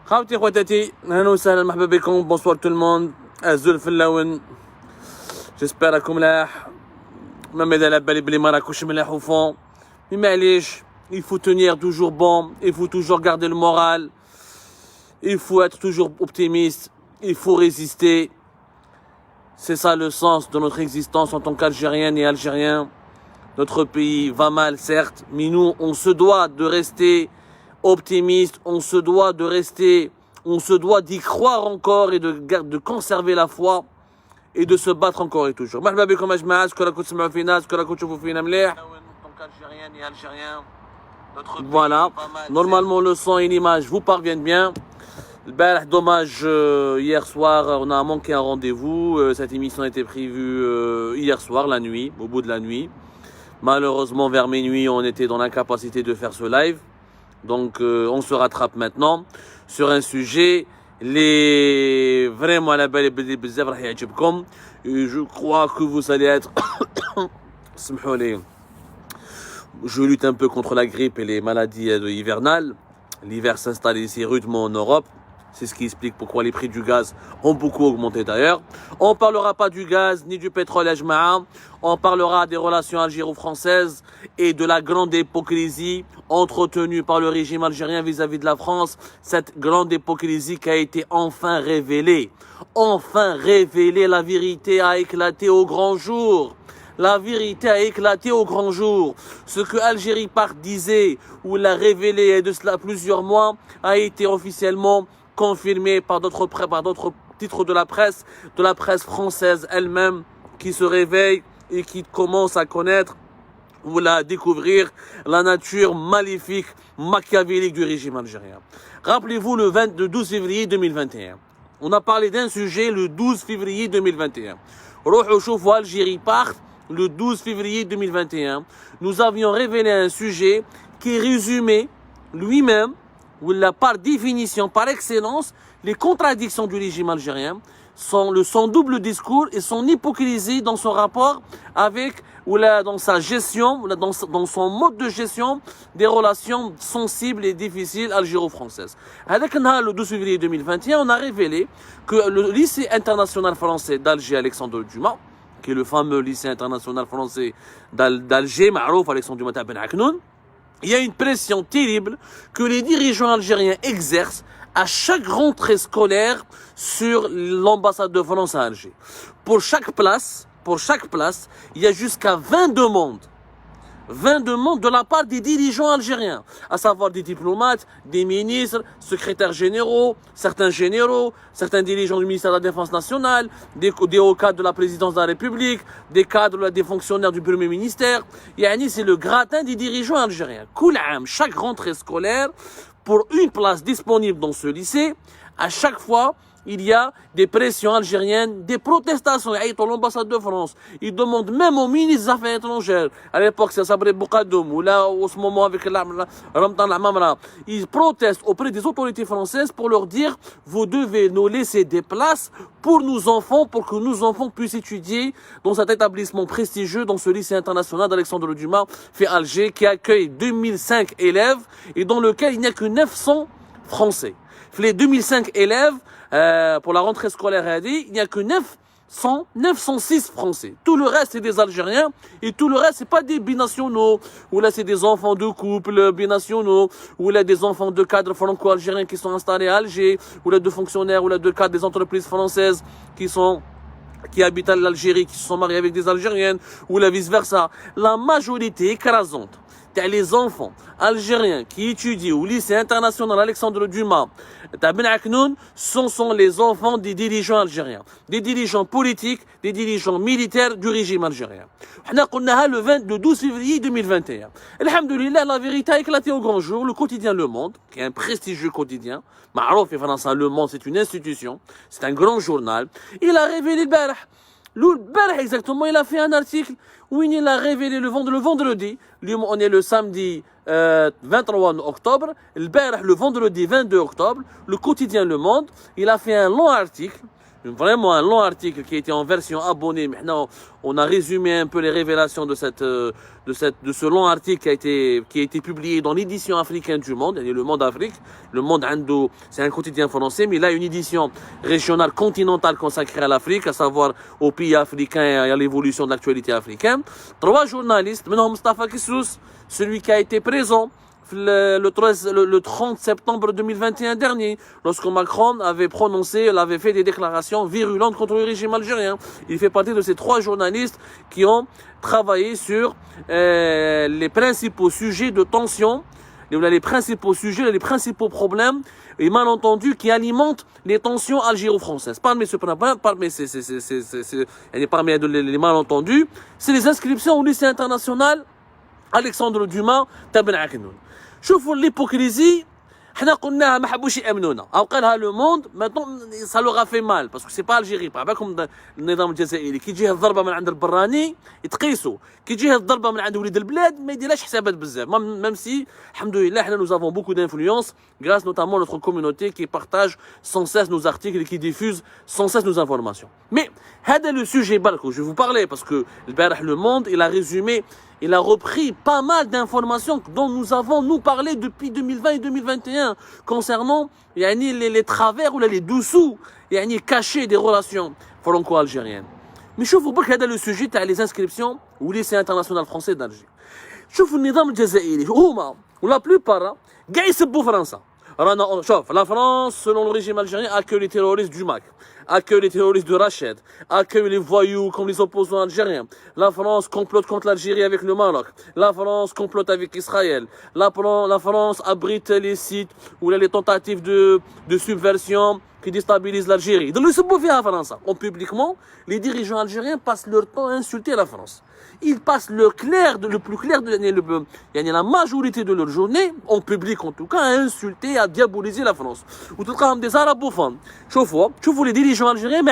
خاوتي خواتاتي اهلا وسهلا مرحبا بكم بونسوار تو الموند الزول في اللون جيسبر راكم ملاح ما ماذا على بالي بلي ما راكوش ملاح au fond mais معليش il faut tenir toujours bon il faut toujours garder le moral il faut être toujours optimiste il faut résister c'est ça le sens de notre existence en tant qu'Algérienne et Algériens. Notre pays va mal certes mais nous on se doit de rester optimiste, on se doit d'y croire encore et de conserver la foi et de se battre encore et toujours. مرحبا بكم يا جماعة، شكرا كنتوا تسمعوا فينا، شكرا كنتوا تشوفوا فينا مليح. Voilà, normalement le son et l'image vous parviennent bien. Dommage, hier soir on a manqué un rendez-vous, cette émission était prévue hier soir, la nuit, au bout de la nuit. Malheureusement vers minuit on était dans l'incapacité de faire ce live. Donc on se rattrape maintenant sur un sujet vraiment à la belle et je crois que vous allez être je lutte un peu contre la grippe et les maladies hivernales. L'hiver s'installe ici rudement en Europe. C'est ce qui explique pourquoi les prix du gaz ont beaucoup augmenté d'ailleurs. On ne parlera pas du gaz ni du pétrole à Jma'a. On parlera des relations algéro-françaises et de la grande hypocrisie entretenue par le régime algérien vis-à-vis de la France. Cette grande hypocrisie qui a été enfin révélée. Enfin révélée, la vérité a éclaté au grand jour. La vérité a éclaté au grand jour. Ce que Algérie Part disait ou l'a révélé il y a de cela plusieurs mois a été officiellement confirmé par d'autres titres de la presse française elle-même qui se réveille et qui commence à connaître ou à découvrir la nature maléfique, machiavélique du régime algérien. Rappelez-vous le 12 février 2021. On a parlé d'un sujet le 12 février 2021. Rohou choufou Algérie Part, le 12 février 2021. Nous avions révélé un sujet qui résumait lui-même ou par définition, par excellence, les contradictions du régime algérien, son double discours et son hypocrisie dans son rapport avec, ou dans sa gestion, ou dans son mode de gestion des relations sensibles et difficiles algéro-françaises. Avec le 12 février 2021, on a révélé que le lycée international français d'Alger, Alexandre Dumas, qui est le fameux lycée international français d'Alger, Marouf Alexandre Dumas Ben Aknoun, il y a une pression terrible que les dirigeants algériens exercent à chaque rentrée scolaire sur l'ambassade de France à Alger. Pour chaque place, il y a jusqu'à 20 demandes. 20 demandes de la part des dirigeants algériens, à savoir des diplomates, des ministres, secrétaires généraux, certains dirigeants du ministère de la Défense nationale, des hauts cadres de la présidence de la République, des cadres, des fonctionnaires du Premier ministère. Yani, c'est le gratin des dirigeants algériens. Chaque rentrée scolaire, pour une place disponible dans ce lycée, à chaque fois, il y a des pressions algériennes, des protestations. Dans l'ambassade de France, ils demandent même au ministre des Affaires étrangères, à l'époque c'est Sabri Boukadoum, ou là, au ce moment avec Ramadan Lamamra, ils protestent auprès des autorités françaises pour leur dire, vous devez nous laisser des places pour nos enfants, pour que nos enfants puissent étudier dans cet établissement prestigieux, dans ce lycée international d'Alexandre Dumas, fait Alger, qui accueille 2005 élèves et dans lequel il n'y a que 900 Français. Les 2005 élèves, pour la rentrée scolaire, il n'y a que 906 Français. Tout le reste, c'est des Algériens. Et tout le reste, c'est pas des binationaux. Ou là, c'est des enfants de couple binationaux. Ou là, des enfants de cadres franco-algériens qui sont installés à Alger. Ou là, de fonctionnaires. Ou là, de cadres des entreprises françaises qui habitent à l'Algérie, qui se sont mariés avec des Algériennes. Ou là, vice-versa. La majorité écrasante les enfants algériens qui étudient au lycée international Alexandre Dumas Ben Aknoun, sont les enfants des dirigeants algériens, des dirigeants politiques, des dirigeants militaires du régime algérien. On a قلناها le 12 février 2021. Alhamdoulilah, la vérité a éclaté au grand jour. Le quotidien Le Monde, qui est un prestigieux quotidien, Marouf et France, Le Monde, c'est une institution, c'est un grand journal. Il a révélé le barh exactement, il a fait un article où il a révélé le vendredi, on est le samedi 23 octobre, le vendredi 22 octobre, le quotidien Le Monde, il a fait un long article vraiment un long article qui a été en version abonnée. Maintenant, on a résumé un peu les révélations de ce long article qui a été publié dans l'édition africaine du Monde, le Monde Afrique. Le Monde Indo, c'est un quotidien français, mais là, une édition régionale continentale consacrée à l'Afrique, à savoir aux pays africains et à l'évolution de l'actualité africaine. 3 journalistes, maintenant Mustafa Kissous, celui qui a été présent le 30 septembre 2021 dernier, lorsque Macron avait fait des déclarations virulentes contre le régime algérien. Il fait partie de ces 3 journalistes qui ont travaillé sur les principaux sujets de tension, les principaux sujets, les principaux problèmes et malentendus qui alimentent les tensions algéro-françaises. Parmi les malentendus, c'est les inscriptions au lycée international Alexandre Dumas تبع عكنون. شوفوا l'hypocrisie. حنا قلناها ما حبوش يامنونا او قالها لو موند ماتون ça leur a fait mal parce que c'est pas Algérie par بالكم النظام الجزائري كي تجيه الضربه من عند البراني يتقيسوا كي تجيه الضربه من عند وليد البلاد ما يديرلاش حسابات بزاف même si الحمد لله حنا nous avons beaucoup d'influence grâce notamment à notre communauté qui partage sans cesse nos articles et qui diffuse sans cesse nos informations. Mais هذا le sujet بالكم je vais vous parler parce que البارح le monde il a repris pas mal d'informations dont nous avons parlé depuis 2020 et 2021 concernant les travers ou les dessous cachés des relations franco-algériennes. Mais شوفوا برك هذا le sujet تاع les inscriptions au lycée international français d'Alger. شوفوا النظام الجزائري هما ولا plupart كاع يسبوا فرنسا. La France, selon le régime algérien, accueille les terroristes du MAC, accueille les terroristes de Rached, accueille les voyous comme les opposants algériens. La France complote contre l'Algérie avec le Maroc. La France complote avec Israël. La France abrite les sites ou les tentatives de subversion qui déstabilisent l'Algérie. Dans le Seboufia à France, publiquement, les dirigeants algériens passent leur temps à insulter la France. Ils passent le plus clair de la majorité de leur journée, en public en tout cas, à insulter, à diaboliser la France. Ou tout cas, des arabophones. شوفوا les dirigeants algériens,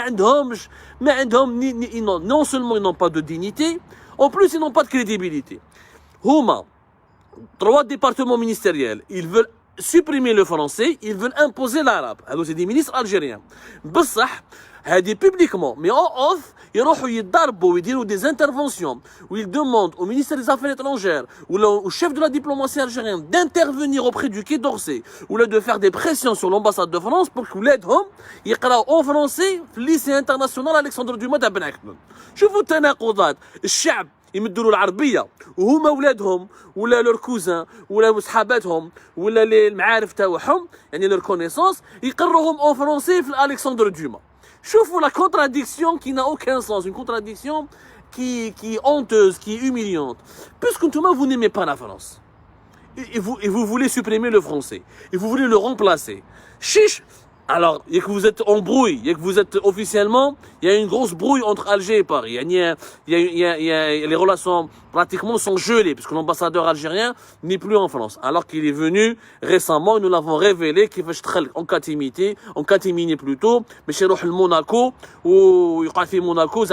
non seulement ils n'ont pas de dignité, en plus ils n'ont pas de crédibilité. Huma, 3 départements ministériels, ils veulent supprimer le français, ils veulent imposer l'arabe. Alors c'est des ministres algériens. بصح هذه publiquement, mais en off, يروحوا يتضربوا ويديروا des interventions où ils demandent au ministère des Affaires étrangères ou au chef de la diplomatie algérienne d'intervenir auprès du Quai d'Orsay ou de faire des pressions sur l'ambassade de France pour que ولادهم يقراوا en français في lycée international Alexandre Dumas تاع بن عكنون. شوفوا التناقضات. الشعب يمدوا له العربيه وهما ولادهم ولا لور كوزان ولا صحاباتهم ولا المعارف تاعهم لور كونيسونس يقروهم en français في Alexandre Dumas. شوفوا la contradiction qui n'a aucun sens, une contradiction qui est honteuse, qui est humiliante. Puisque vous n'aimez pas la France, et vous voulez supprimer le français, et vous voulez le remplacer. Chiche. Alors, il y a que vous êtes en brouille, il y a que vous êtes officiellement, il y a une grosse brouille entre Alger et Paris. Les relations pratiquement sont gelées, puisque l'ambassadeur algérien n'est plus en France. Alors qu'il est venu récemment, et nous l'avons révélé, qu'il va en catimini plutôt, mais chez Monaco, ou Monaco,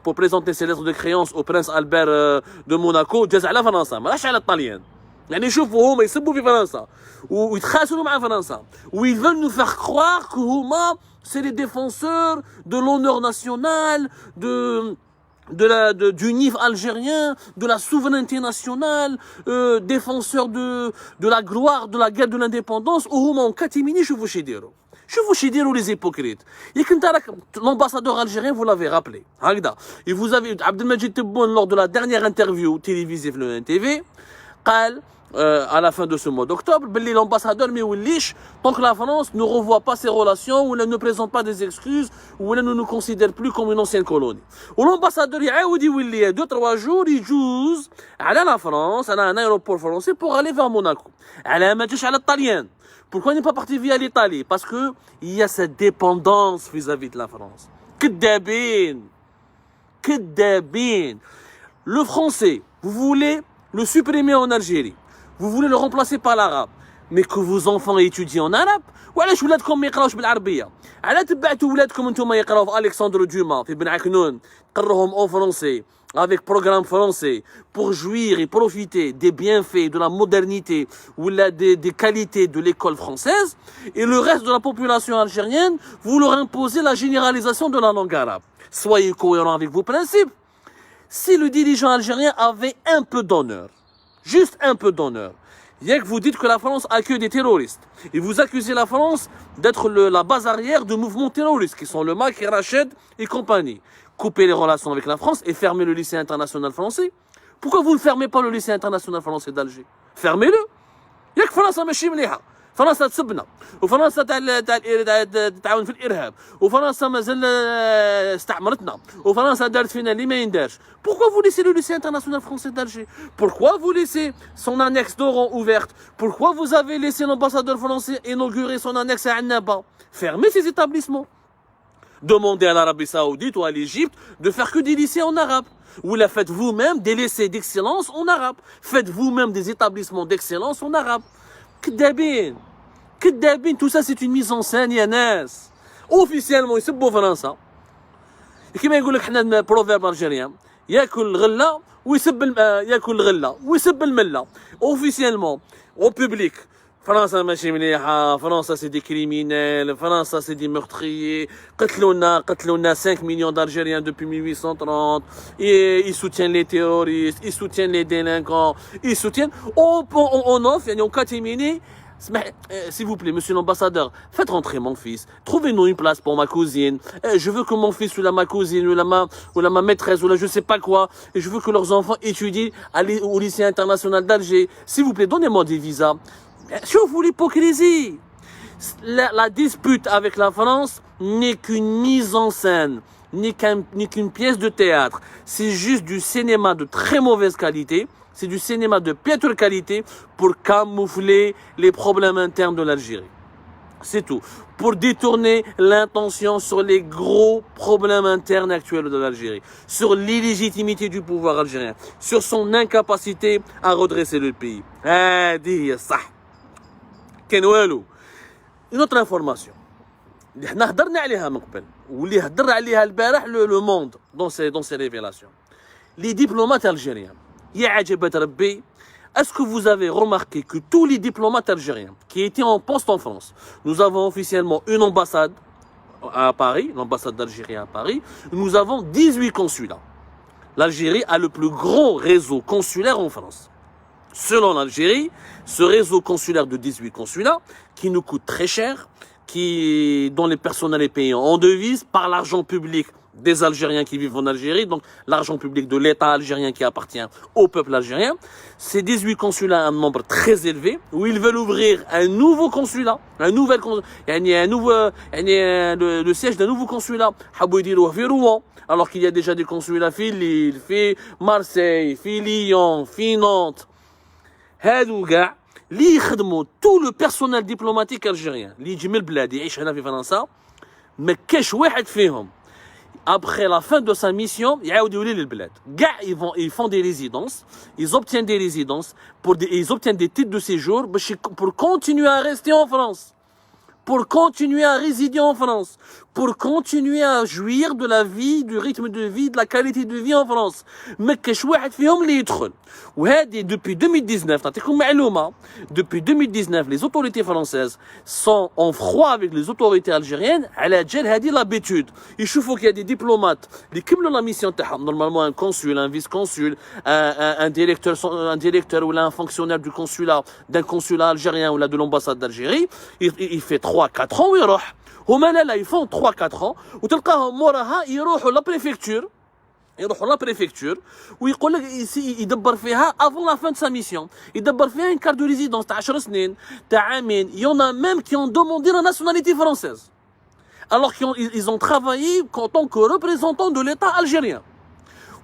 pour présenter ses lettres de créance au prince Albert de Monaco, جاز على فرنسا، مالاش على الطليان. يعني شوفوا هما يسبوا في فرنسا ويتخاسروا مع فرنسا ils veulent nous faire croire que هما c'est les défenseurs de l'honneur national du NIF algérien, de la souveraineté nationale, défenseurs de la gloire de la guerre de l'indépendance. وهما en catimini شوفوا شي يديروا les hypocrites. L'ambassadeur algérien, vous l'avez rappelé. Et vous avez Abdelmajid Tebboune lors de la dernière interview télévisée le NTV قال à la fin de ce mois d'octobre, l'ambassadeur tant que la France ne revoit pas ses relations ou ne présente pas des excuses ou ne nous considère plus comme une ancienne colonie. Ou l'ambassadeur يعاود يولي 2-3 jours يجوز على la France, على un aéroport français pour aller vers Monaco. على ما جاش على الطليان. Pourquoi il n'est pas parti via l'Italie? Parce que il y a cette dépendance vis-à-vis de la France. كدابين. Le français, vous voulez le supprimer en Algérie. Vous voulez le remplacer par l'arabe. Mais que vos enfants étudient en arabe, وعلاش ولادكم ما يقراوش بالعربيه؟ على تبعتوا ولادكم انتم يقراو في الكسندر دوما في بن عكنون تقروهم en français avec programme français pour jouir et profiter des bienfaits, de la modernité ou des qualités de l'école française, et le reste de la population algérienne, vous leur imposez la généralisation de la langue arabe. Soyez cohérents avec vos principes. Si le dirigeant algérien avait un peu d'honneur, juste un peu d'honneur, il y a que vous dites que la France accueille des terroristes, et vous accusez la France d'être la base arrière de mouvements terroristes, qui sont le MAC et Rached et compagnie. Coupez les relations avec la France et fermez le lycée international français. Pourquoi vous ne fermez pas le lycée international français d'Alger? Fermez-le. Il y a que France ماشي مليحة. فرنسا تسبنا وفرنسا تعاون في الارهاب وفرنسا مازال استعمرتنا وفرنسا دارت فينا اللي ما يندارش. Pourquoi vous laissez le lycée international français d'Alger? Pourquoi vous laissez son annexe d'Oran ouverte? Pourquoi vous avez laissé l'ambassadeur français inaugurer son annexe à Annaba? Fermez ces établissements. Demandez à l'Arabie Saoudite ou à l'Égypte de faire que des lycées en arabe. Ou la faites vous-même des lycées d'excellence en arabe. Faites vous-même des établissements d'excellence en arabe. كدابين كدابين, tout ça c'est une mise en scène يا ناس. Officiellement يسبوا فرنسا كما يقول لك حنا بروفيرب الجيريان ياكل غله ويسب ياكل غله ويسب المله. Officiellement au public فرنسا ماشي مليحه, فرنسا سي دي كريمينيل, فرنسا سي دي meurtriers, قتلونا 5 millions d'Algériens depuis 1830, et ils soutiennent les terroristes, ils soutiennent les délinquants, ils soutiennent on offre يعني en catimini. S'il vous plaît, monsieur l'ambassadeur, faites rentrer mon fils. Trouvez-nous une place pour ma cousine. Je veux que mon fils ou ma cousine ou ma maîtresse ou je sais pas quoi. Et je veux que leurs enfants étudient au lycée international d'Alger. S'il vous plaît, donnez-moi des visas. Chauffe-vous l'hypocrisie. La dispute avec la France n'est qu'une mise en scène, n'est qu'une pièce de théâtre. C'est juste du cinéma de très mauvaise qualité. C'est du cinéma de piètre qualité pour camoufler les problèmes internes de l'Algérie. C'est tout. Pour détourner l'intention sur les gros problèmes internes actuels de l'Algérie, sur l'illégitimité du pouvoir algérien, sur son incapacité à redresser le pays. Une autre information. احنا هضرنا عليها من قبل واللي هضر عليها البارح le monde dans ses révélations. Les diplomates algériens. يا عجبة ربي, est-ce que vous avez remarqué que tous les diplomates algériens qui étaient en poste en France, nous avons officiellement une ambassade à Paris, l'ambassade d'Algérie à Paris, nous avons 18 consulats. L'Algérie a le plus grand réseau consulaire en France. Selon l'Algérie, ce réseau consulaire de 18 consulats, qui nous coûte très cher, dont les personnels est payé en devises par l'argent public des Algériens qui vivent en Algérie, donc l'argent public de l'État algérien qui appartient au peuple algérien. Ces 18 consulats, un nombre très élevé, où ils veulent ouvrir un nouveau consulat, le siège d'un nouveau consulat, alors qu'il y a déjà des consulats à Lille, Marseille, Lyon, Nantes. اللي يخدموا tout le personnel diplomatique algérien اللي يجي من البلاد يعيش هنا في فرنسا ما كاش واحد فيهم après la fin de sa mission يعاود يولي للبلاد كاع ils font des résidences, ils obtiennent des résidences ils obtiennent des titres de séjour pour continuer à rester en France, pour continuer à résider en France, pour continuer à jouir de la vie, du rythme de vie, de la qualité de vie en France. ما كاش واحد فيهم اللي يدخل. وهذه depuis 2019 نعطيكم معلومة, depuis 2019 les autorités françaises sont en froid avec les autorités algériennes على جال هذه l'habitude. يشوفوا qu'il y a des diplomates اللي كملوا la mission تاعهم, normalement un consul, un vice-consul, un directeur ou un fonctionnaire du consulat, d'un consulat algérien ou de l'ambassade d'Algérie, il fait 3-4 ans ويروح. هما لا ils font 3-4 ans وتلقاهم موراها يروحوا لا بريفكتور ويقول لك يدبر فيها avant la fin de sa mission, يدبر فيها une carte de résidence تاع 10 سنين تاع عامين. Il y en a même qui ont demandé la nationalité française alors qu'ils ont travaillé en tant que représentants de l'État algérien.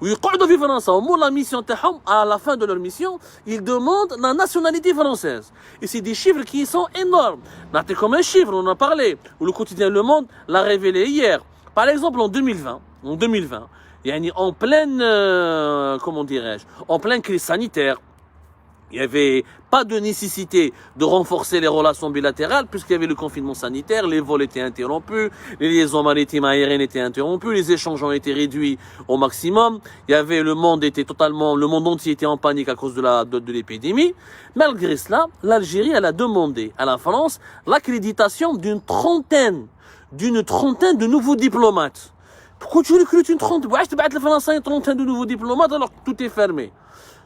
ويقعدوا في فرنسا ومور la mission تاعهم, à la fin de leur mission ils demandent la nationalité française. Et c'est des chiffres qui sont énormes. نعطيكم un chiffre, on en a parlé, où le quotidien Le Monde l'a révélé hier. Par exemple en 2020 يعني en pleine comment dirais-je, en pleine crise sanitaire, Il n'y avait pas de nécessité de renforcer les relations bilatérales puisqu'il y avait le confinement sanitaire, les vols étaient interrompus, les liaisons maritimes aériennes étaient interrompues, les échanges ont été réduits au maximum. Il y avait le monde entier était en panique à cause de l'épidémie. Malgré cela, l'Algérie elle a demandé à la France l'accréditation d'une trentaine de nouveaux diplomates. Pourquoi tu recrutes une trentaine? Pourquoi tu vas la France une trentaine de nouveaux diplomates alors que tout est fermé,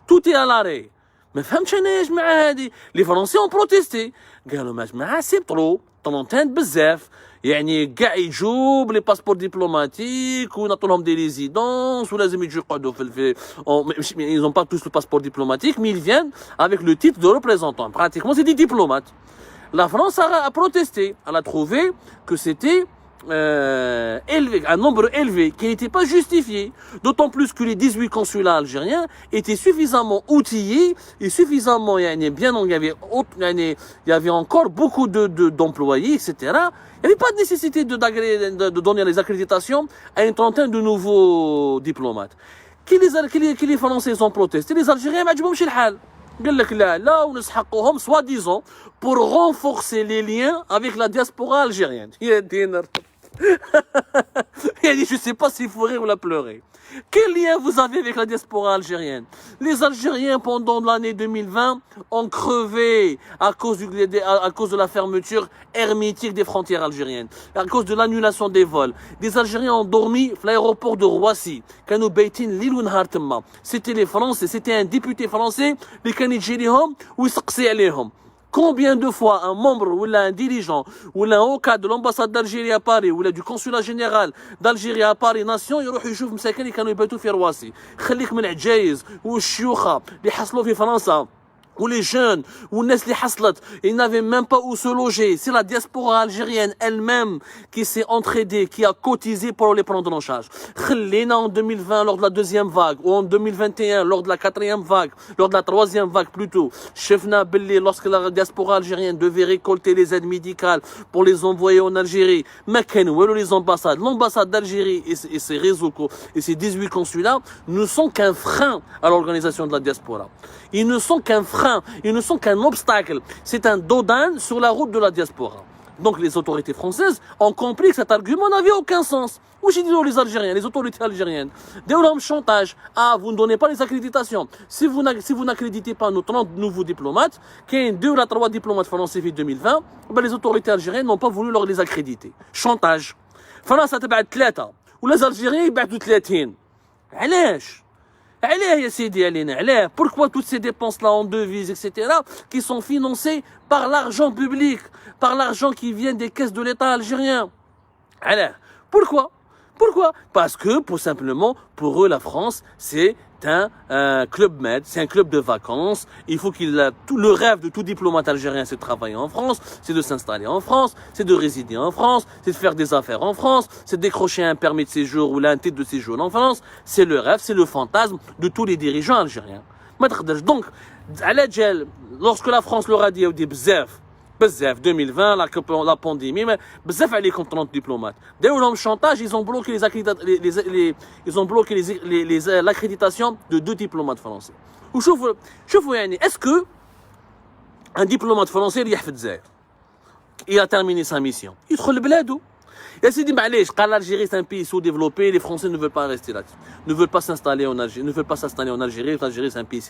tout est à l'arrêt? ما فهمتش انا اش مع هادي لي فرونسي اون بروتيستي قالوا ما جماعه سي طرو طونتين بزاف يعني كاع يجوا بلي باسبور دبلوماتيك ونعطوا لهم دي ريزيدونس ولازم يجوا يقعدوا في ils ont pas tous le passeport diplomatique mais ils viennent avec le titre de représentant pratiquement c'est des diplomates. La France a protesté, elle a trouvé que c'était élevé, un nombre élevé qui n'était pas justifié, d'autant plus que les 18 consulats algériens étaient suffisamment outillés et suffisamment bien, il y avait encore beaucoup d'employés, etc. Il n'y avait pas de nécessité de donner les accréditations à une trentaine de nouveaux diplomates. Qui les Français ont protesté? Les Algériens ما عجبهمش الحال. قال لك لا ونسحقوهم soi-disant pour renforcer les liens avec la diaspora algérienne. Il a dit, je ne sais pas s'il faut rire ou la pleurer. Quel lien vous avez avec la diaspora algérienne? Les Algériens, pendant l'année 2020, ont crevé à cause de la fermeture hermétique des frontières algériennes, à cause de l'annulation des vols. Des Algériens ont dormi à l'aéroport de Roissy. C'était les Français, c'était un député français, les Kanidjirihom, ou Saqsi. Combien de fois un membre ou un dirigeant ou un haut cadre de l'ambassade d'Algérie à Paris ou du consulat général d'Algérie à Paris Nation يروح يشوف مساكن اللي كانوا يباتوا في رواسي خليك من العجايز والشيوخه اللي حصلوا في فرنسا ou les jeunes, ou les haslat, ils n'avaient même pas où se loger. C'est la diaspora algérienne elle-même qui s'est entraidée, qui a cotisé pour les prendre en charge. Khalina en 2020 lors de la deuxième vague, ou en 2021 lors de la quatrième vague, lors de la troisième vague plutôt. Chefna Belli, lorsque la diaspora algérienne devait récolter les aides médicales pour les envoyer en Algérie, Maken, ou les ambassades, l'ambassade d'Algérie et ses réseaux et ses 18 consulats ne sont qu'un frein à l'organisation de la diaspora. Ils ne sont qu'un frein, ils ne sont qu'un obstacle. C'est un dodan sur la route de la diaspora. Donc les autorités françaises ont compris que cet argument n'avait aucun sens. Où j'ai dit les Algériens, les autorités algériennes, dès lors chantage, vous ne donnez pas les accréditations. Si vous n'accréditez pas nos 30 nouveaux diplomates, qui ont 2 ou 3 diplomates français en 2020, les autorités algériennes n'ont pas voulu leur les accréditer. Chantage. France a تبعت 3 les Algériens يبعتوا 30. علاش؟ Pourquoi toutes ces dépenses-là en devises, etc., qui sont financées par l'argent public, par l'argent qui vient des caisses de l'État algérien? Pourquoi? Parce que, pour simplement, pour eux, la France, c'est un club med, c'est un club de vacances. Il faut le rêve de tout diplomate algérien, c'est de travailler en France, c'est de s'installer en France, c'est de résider en France, c'est de faire des affaires en France, c'est de décrocher un permis de séjour ou un titre de séjour en France. C'est le rêve, c'est le fantasme de tous les dirigeants algériens. Donc, lorsque la France leur a dit, بزاف 2020 la pandémie mais بزاف عليكم 30 diplomates داو لهم chantage ils ont bloqué l'accréditation de 2 diplomates français وشوفوا يعني est-ce que un diplomate français يريح في الجزائر il a terminé sa mission يدخل لبلادو يا سيدي معليش قال l'Algérie c'est un pays sous-développé les Français ne veulent pas rester là ne veulent pas s'installer en Algérie l'Algérie c'est un pays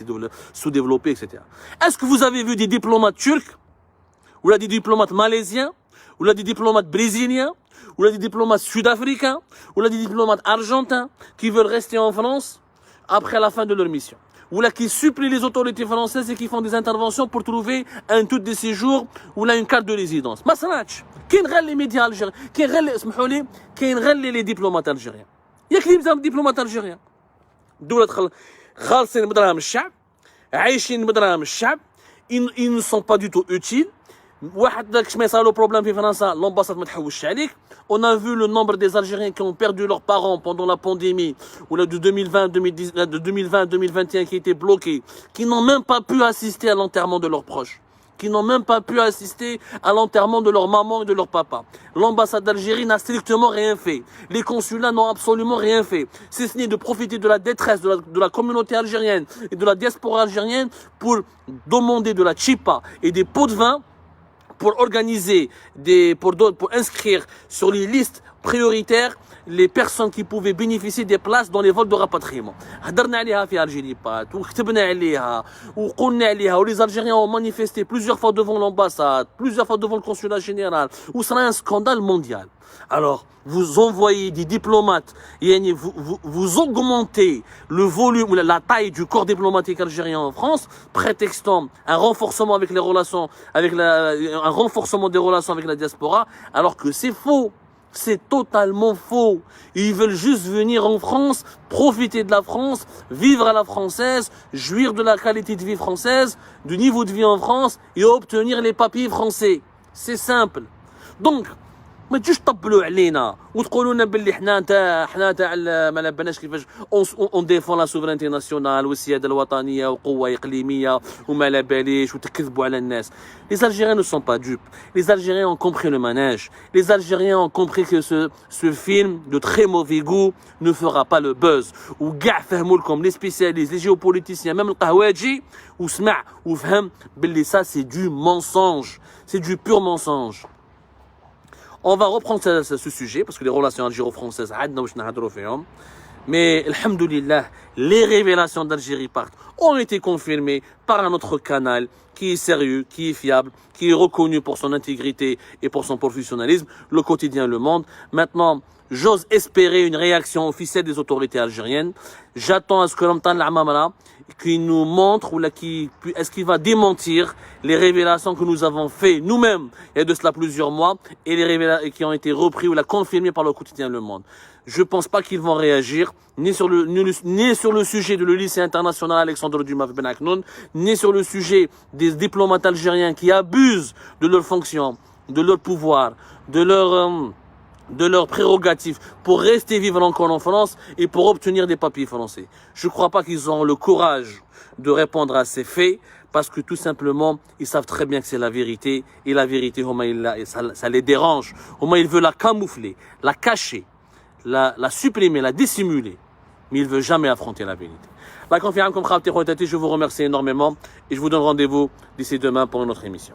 sous-développé etc. Est-ce que vous avez vu des diplomates turcs ou là des diplomates malaisiens, ou là des diplomates brésiliens, ou là des diplomates sud-africains, ou là des diplomates argentins qui veulent rester en France après la fin de leur mission, ou là qui supplient les autorités françaises et qui font des interventions pour trouver un titre de séjour ou là une carte de résidence. ما صنعتش. كاين غير les médias algériens, كاين غير اسمحوا لي كاين غير les diplomates algériens. ياك اللي مزال diplomates algériens. دولة خالصين بدراهم الشعب، عايشين بدراهم الشعب، ils ne sont pas du tout utiles. L'ambassade on a vu le nombre des Algériens qui ont perdu leurs parents pendant la pandémie ou là de 2020-2021 qui étaient bloqués, qui n'ont même pas pu assister à l'enterrement de leurs proches, qui n'ont même pas pu assister à l'enterrement de leur maman et de leur papa. L'ambassade d'Algérie n'a strictement rien fait. Les consulats n'ont absolument rien fait. Si ce n'est de profiter de la détresse de la communauté algérienne et de la diaspora algérienne pour demander de la chipa et des pots de vin, pour organiser pour inscrire sur les listes prioritaires les personnes qui pouvaient bénéficier des places dans les vols de rapatriement. هدرنا عليها في Algérie وكتبنا عليها وقلنا عليها les Algériens ont manifesté plusieurs fois devant l'ambassade, plusieurs fois devant le consulat général, où sera un scandale mondial. Alors, vous envoyez des diplomates, vous augmentez le volume, la taille du corps diplomatique algérien en France, prétextant un renforcement avec les relations, un renforcement des relations avec la diaspora, alors que c'est faux. C'est totalement faux. Ils veulent juste venir en France, profiter de la France, vivre à la française, jouir de la qualité de vie française, du niveau de vie en France et obtenir les papiers français. C'est simple. Donc, ما تجوش طبلوا علينا وتقولوا لنا باللي حنا تاع ما لبناش كيفاش اون ديفون لا سوفرينتي ناسيونال والسياده الوطنيه وقوه اقليميه وما لا باليش وتكذبوا على الناس. Les Algériens ne sont pas dupes. Les Algériens ont compris le manège. Les Algériens ont compris que ce film de très mauvais goût ne fera pas le buzz. وكاع فهموا لكم les spécialistes, les géopoliticiens, même القهواجي وسمع وفهم باللي ça c'est du mensonge. C'est du pur mensonge. On va reprendre ce sujet parce que les relations algéro-françaises, mais alhamdoulilah, les révélations d'Algérie partent ont été confirmées par un autre canal qui est sérieux, qui est fiable, qui est reconnu pour son intégrité et pour son professionnalisme, le quotidien Le Monde. Maintenant, j'ose espérer une réaction officielle des autorités algériennes. J'attends à ce que l'Amtan l'Amamara qui nous montre est-ce qu'il va démentir les révélations que nous avons fait nous-mêmes il y a de cela plusieurs mois et les révélations qui ont été repris ou confirmées par le quotidien Le Monde. Je ne pense pas qu'ils vont réagir ni sur le sujet de le lycée international Alexandre Dumas Ben Aknoun, ni sur le sujet des diplomates algériens qui abusent de leurs fonctions, de leur pouvoir, de leurs prérogatives pour rester vivre encore en France et pour obtenir des papiers français. Je ne crois pas qu'ils auront le courage de répondre à ces faits parce que tout simplement, ils savent très bien que c'est la vérité et la vérité, ça les dérange. Ils veulent la camoufler, la cacher, la supprimer, la dissimuler, mais ils ne veulent jamais affronter la vérité. La conférence comme je vous remercie énormément et je vous donne rendez-vous d'ici demain pour une autre émission.